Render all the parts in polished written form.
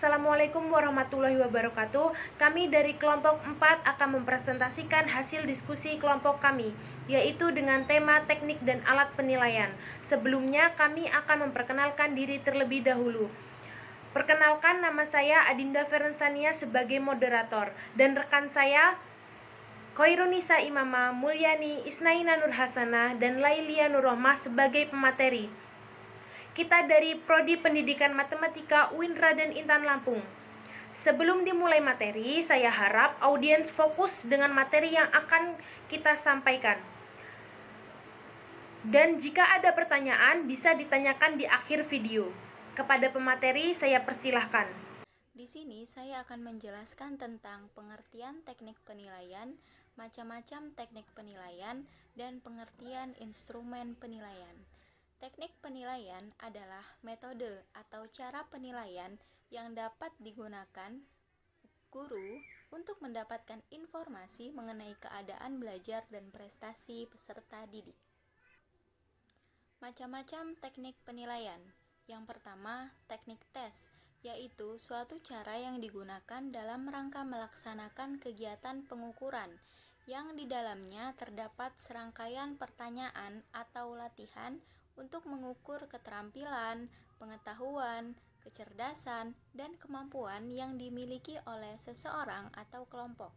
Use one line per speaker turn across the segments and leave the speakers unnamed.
Assalamualaikum warahmatullahi wabarakatuh. Kami dari kelompok 4 akan mempresentasikan hasil diskusi kelompok kami, yaitu dengan tema teknik dan alat penilaian. Sebelumnya kami akan memperkenalkan diri terlebih dahulu. Perkenalkan, nama saya Adinda Ferensania sebagai moderator, dan rekan saya Khoirunisa Imama, Mulyani Isnaina Nurhasanah, dan Lailia Nurrohmah sebagai pemateri. Kita dari Prodi Pendidikan Matematika UIN Raden Intan Lampung. Sebelum dimulai materi, saya harap audiens fokus dengan materi yang akan kita sampaikan. Dan jika ada pertanyaan, bisa ditanyakan di akhir video. Kepada pemateri, saya persilahkan.
Di sini saya akan menjelaskan tentang pengertian teknik penilaian, macam-macam teknik penilaian, dan pengertian instrumen penilaian. Teknik penilaian adalah metode atau cara penilaian yang dapat digunakan guru untuk mendapatkan informasi mengenai keadaan belajar dan prestasi peserta didik. Macam-macam teknik penilaian. Yang pertama, teknik tes, yaitu suatu cara yang digunakan dalam rangka melaksanakan kegiatan pengukuran yang di dalamnya terdapat serangkaian pertanyaan atau latihan untuk mengukur keterampilan, pengetahuan, kecerdasan, dan kemampuan yang dimiliki oleh seseorang atau kelompok.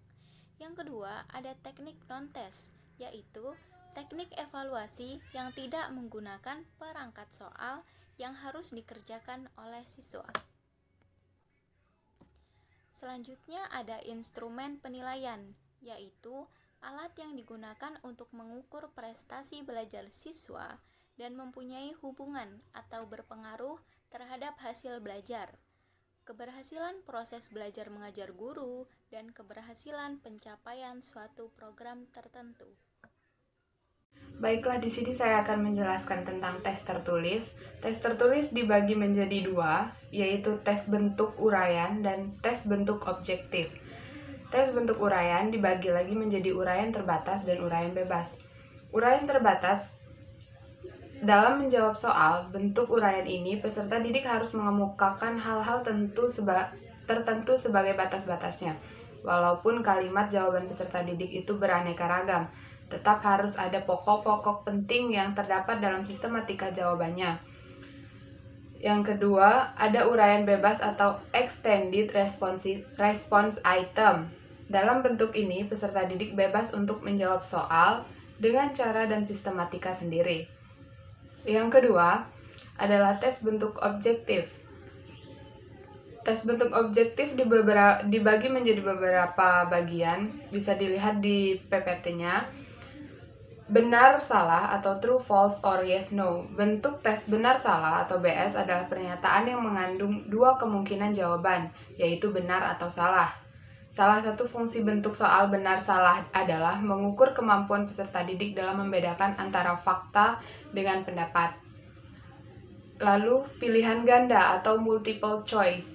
Yang kedua, ada teknik non-tes, yaitu teknik evaluasi yang tidak menggunakan perangkat soal yang harus dikerjakan oleh siswa. Selanjutnya ada instrumen penilaian, yaitu alat yang digunakan untuk mengukur prestasi belajar siswa dan mempunyai hubungan atau berpengaruh terhadap hasil belajar, keberhasilan proses belajar mengajar guru, dan keberhasilan pencapaian suatu program tertentu.
Baiklah, di sini saya akan menjelaskan tentang tes tertulis. Tes tertulis dibagi menjadi dua, yaitu tes bentuk uraian dan tes bentuk objektif. Tes bentuk uraian dibagi lagi menjadi uraian terbatas dan uraian bebas. Uraian terbatas dalam menjawab soal bentuk uraian ini, peserta didik harus mengemukakan hal-hal tertentu sebagai batas-batasnya. Walaupun kalimat jawaban peserta didik itu beraneka ragam, tetap harus ada pokok-pokok penting yang terdapat dalam sistematika jawabannya. Yang kedua, ada uraian bebas atau extended response item. Dalam bentuk ini, peserta didik bebas untuk menjawab soal dengan cara dan sistematika sendiri. Yang kedua adalah tes bentuk objektif. Tes bentuk objektif dibagi menjadi beberapa bagian, bisa dilihat di PPT-nya. Benar, salah, atau true, false, or yes, no. Bentuk tes benar, salah, atau BS adalah pernyataan yang mengandung dua kemungkinan jawaban, yaitu benar atau salah. Salah satu fungsi bentuk soal benar-salah adalah mengukur kemampuan peserta didik dalam membedakan antara fakta dengan pendapat. Lalu, pilihan ganda atau multiple choice.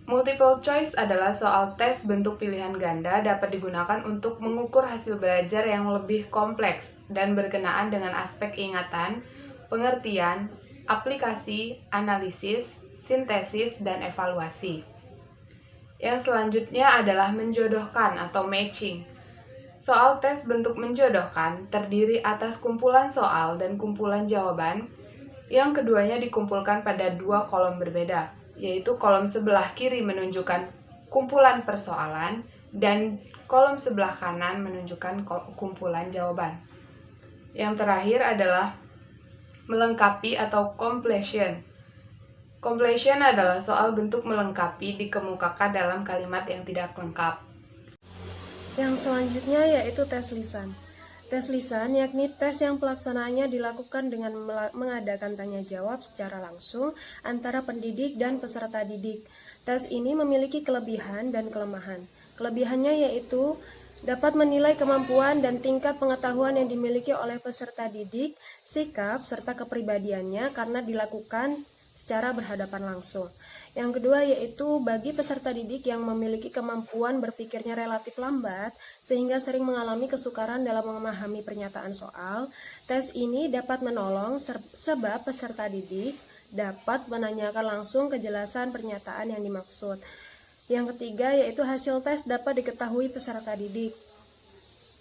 Multiple choice adalah soal tes bentuk pilihan ganda dapat digunakan untuk mengukur hasil belajar yang lebih kompleks dan berkenaan dengan aspek ingatan, pengertian, aplikasi, analisis, sintesis, dan evaluasi. Yang selanjutnya adalah menjodohkan atau matching. Soal tes bentuk menjodohkan terdiri atas kumpulan soal dan kumpulan jawaban, yang keduanya dikumpulkan pada dua kolom berbeda, yaitu kolom sebelah kiri menunjukkan kumpulan persoalan dan kolom sebelah kanan menunjukkan kumpulan jawaban. Yang terakhir adalah melengkapi atau completion. Completion adalah soal bentuk melengkapi dikemukakan dalam kalimat yang tidak lengkap.
Yang selanjutnya yaitu tes lisan. Tes lisan yakni tes yang pelaksanaannya dilakukan dengan mengadakan tanya jawab secara langsung antara pendidik dan peserta didik. Tes ini memiliki kelebihan dan kelemahan. Kelebihannya yaitu dapat menilai kemampuan dan tingkat pengetahuan yang dimiliki oleh peserta didik, sikap, serta kepribadiannya karena dilakukan secara berhadapan langsung. Yang kedua yaitu bagi peserta didik yang memiliki kemampuan berpikirnya relatif lambat sehingga sering mengalami kesukaran dalam memahami pernyataan soal, tes ini dapat menolong sebab peserta didik dapat menanyakan langsung kejelasan pernyataan yang dimaksud. Yang ketiga yaitu hasil tes dapat diketahui peserta didik.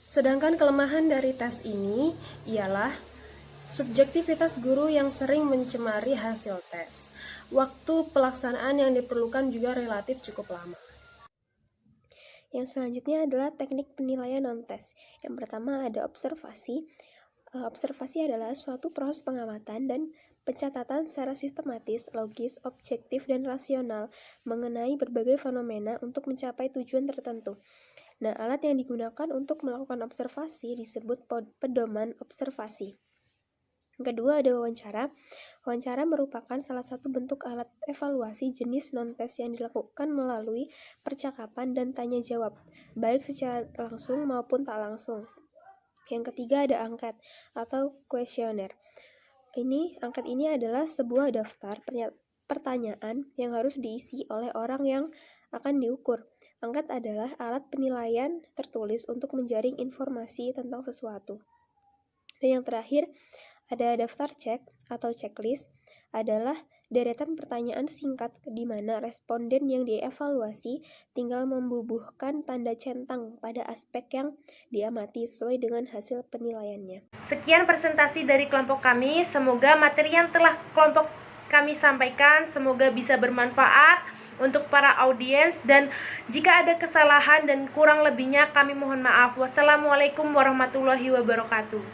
Sedangkan kelemahan dari tes ini ialah subjektivitas guru yang sering mencemari hasil tes. Waktu pelaksanaan yang diperlukan juga relatif cukup lama.
Yang selanjutnya adalah teknik penilaian non-tes. Yang pertama ada observasi. Observasi adalah suatu proses pengamatan dan pencatatan secara sistematis, logis, objektif, dan rasional mengenai berbagai fenomena untuk mencapai tujuan tertentu. Nah, alat yang digunakan untuk melakukan observasi disebut pedoman observasi. Yang kedua ada wawancara. Wawancara merupakan salah satu bentuk alat evaluasi jenis non-tes yang dilakukan melalui percakapan dan tanya jawab, baik secara langsung maupun tak langsung. Yang ketiga ada angket atau kuesioner. Angket ini adalah sebuah daftar pertanyaan yang harus diisi oleh orang yang akan diukur. Angket adalah alat penilaian tertulis untuk menjaring informasi tentang sesuatu. Dan yang terakhir ada daftar cek atau checklist, adalah deretan pertanyaan singkat di mana responden yang dievaluasi tinggal membubuhkan tanda centang pada aspek yang diamati sesuai dengan hasil penilaiannya.
Sekian presentasi dari kelompok kami. Semoga materi yang telah kelompok kami sampaikan semoga bisa bermanfaat untuk para audiens, dan jika ada kesalahan dan kurang lebihnya kami mohon maaf. Wassalamualaikum warahmatullahi wabarakatuh.